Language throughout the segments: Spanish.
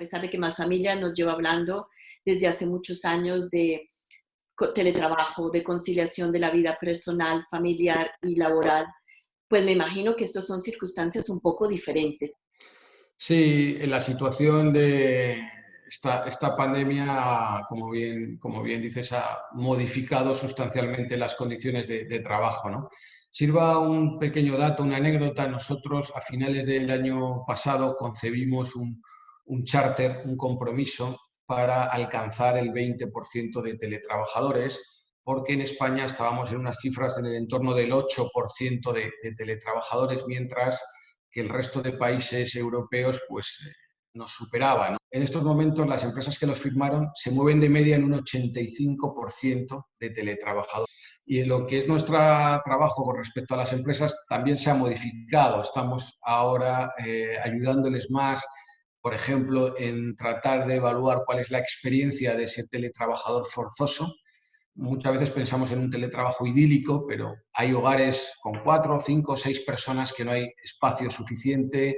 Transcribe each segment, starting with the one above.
pesar de que Más Familia nos lleva hablando desde hace muchos años de teletrabajo, de conciliación de la vida personal, familiar y laboral, pues me imagino que estas son circunstancias un poco diferentes. Sí, la situación de esta pandemia, como bien dices, ha modificado sustancialmente las condiciones de trabajo, ¿no? Sirva un pequeño dato, una anécdota. Nosotros a finales del año pasado concebimos un charter, un compromiso para alcanzar el 20% de teletrabajadores, porque en España estábamos en unas cifras en el entorno del 8% de teletrabajadores, mientras que el resto de países europeos pues, nos superaba, ¿no? En estos momentos las empresas que los firmaron se mueven de media en un 85% de teletrabajadores. Y en lo que es nuestro trabajo con respecto a las empresas también se ha modificado. Estamos ahora ayudándoles más, por ejemplo, en tratar de evaluar cuál es la experiencia de ese teletrabajador forzoso. Muchas veces pensamos en un teletrabajo idílico, pero hay hogares con 4, 5, 6 personas que no hay espacio suficiente,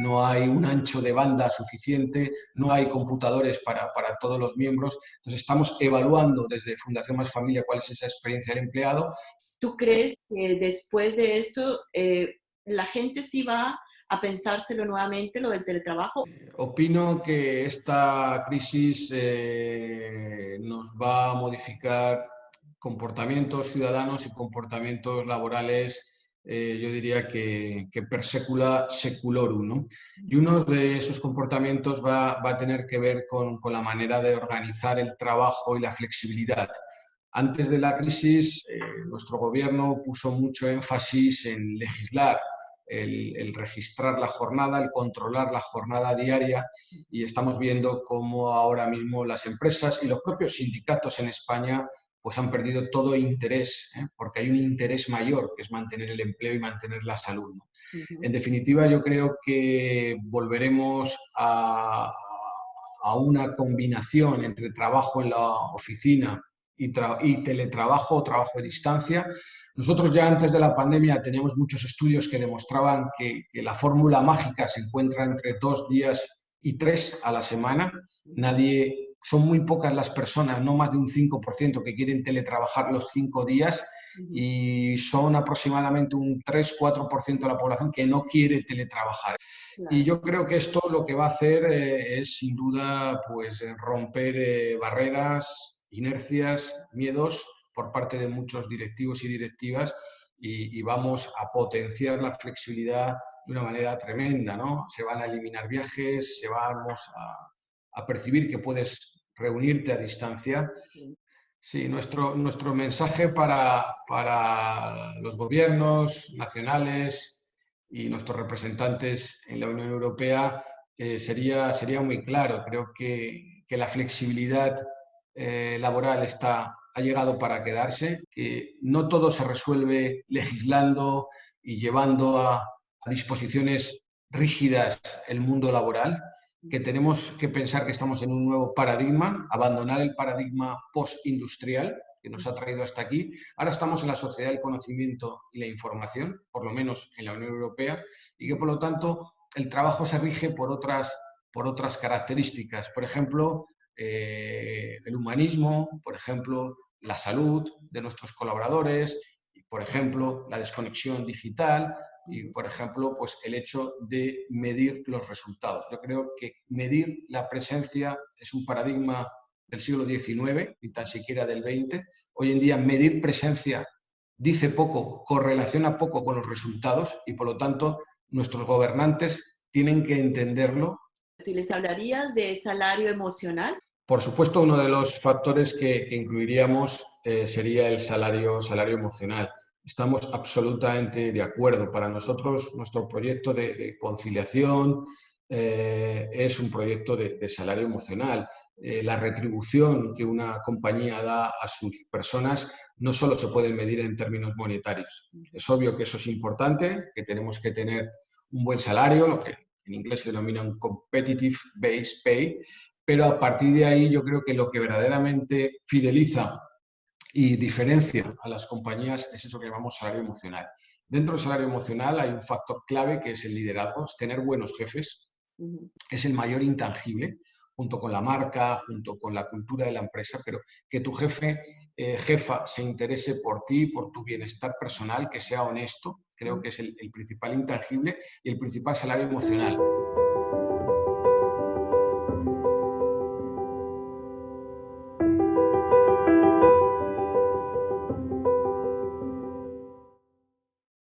no hay un ancho de banda suficiente, no hay computadores para todos los miembros. Entonces estamos evaluando desde Fundación Más Familia cuál es esa experiencia del empleado. ¿Tú crees que después de esto la gente sí va a pensárselo nuevamente, lo del teletrabajo? Opino que esta crisis nos va a modificar comportamientos ciudadanos y comportamientos laborales, yo diría que per secula seculorum, ¿no? Y uno de esos comportamientos va a tener que ver con la manera de organizar el trabajo y la flexibilidad. Antes de la crisis, nuestro gobierno puso mucho énfasis en legislar, el registrar la jornada, el controlar la jornada diaria, y estamos viendo cómo ahora mismo las empresas y los propios sindicatos en España pues han perdido todo interés, porque hay un interés mayor, que es mantener el empleo y mantener la salud, ¿no? En definitiva, yo creo que volveremos a una combinación entre trabajo en la oficina y teletrabajo o trabajo a distancia. Nosotros ya antes de la pandemia teníamos muchos estudios que demostraban que la fórmula mágica se encuentra entre 2 días y 3 a la semana. Son muy pocas las personas, no más de un 5%, que quieren teletrabajar los 5 días, y son aproximadamente un 3-4% de la población que no quiere teletrabajar. Y yo creo que esto lo que va a hacer es sin duda pues romper barreras, inercias, miedos por parte de muchos directivos y directivas, y vamos a potenciar la flexibilidad de una manera tremenda, ¿no? Se van a eliminar viajes, vamos a percibir que puedes reunirte a distancia. Sí, nuestro mensaje para los gobiernos nacionales y nuestros representantes en la Unión Europea sería muy claro. Creo que la flexibilidad laboral ha llegado para quedarse, que no todo se resuelve legislando y llevando a disposiciones rígidas el mundo laboral, que tenemos que pensar que estamos en un nuevo paradigma, abandonar el paradigma postindustrial que nos ha traído hasta aquí. Ahora estamos en la sociedad del conocimiento y la información, por lo menos en la Unión Europea, y que por lo tanto el trabajo se rige por otras características. Por ejemplo, el humanismo, por ejemplo, la salud de nuestros colaboradores, y por ejemplo, la desconexión digital, y, por ejemplo, pues el hecho de medir los resultados. Yo creo que medir la presencia es un paradigma del siglo XIX y tan siquiera del XX. Hoy en día medir presencia dice poco, correlaciona poco con los resultados, y por lo tanto nuestros gobernantes tienen que entenderlo. ¿Les hablarías de salario emocional? Por supuesto, uno de los factores que incluiríamos sería el salario emocional. Estamos absolutamente de acuerdo. Para nosotros, nuestro proyecto de conciliación es un proyecto de salario emocional. La retribución que una compañía da a sus personas no solo se puede medir en términos monetarios. Es obvio que eso es importante, que tenemos que tener un buen salario, lo que en inglés se denomina un competitive base pay, pero a partir de ahí yo creo que lo que verdaderamente fideliza y diferencia a las compañías es eso que llamamos salario emocional. Dentro del salario emocional hay un factor clave que es el liderazgo, es tener buenos jefes, Ujú. es el mayor intangible, junto con la marca, junto con la cultura de la empresa, pero que tu jefe, jefa, se interese por ti, por tu bienestar personal, que sea honesto, creo que es el principal intangible y el principal salario emocional.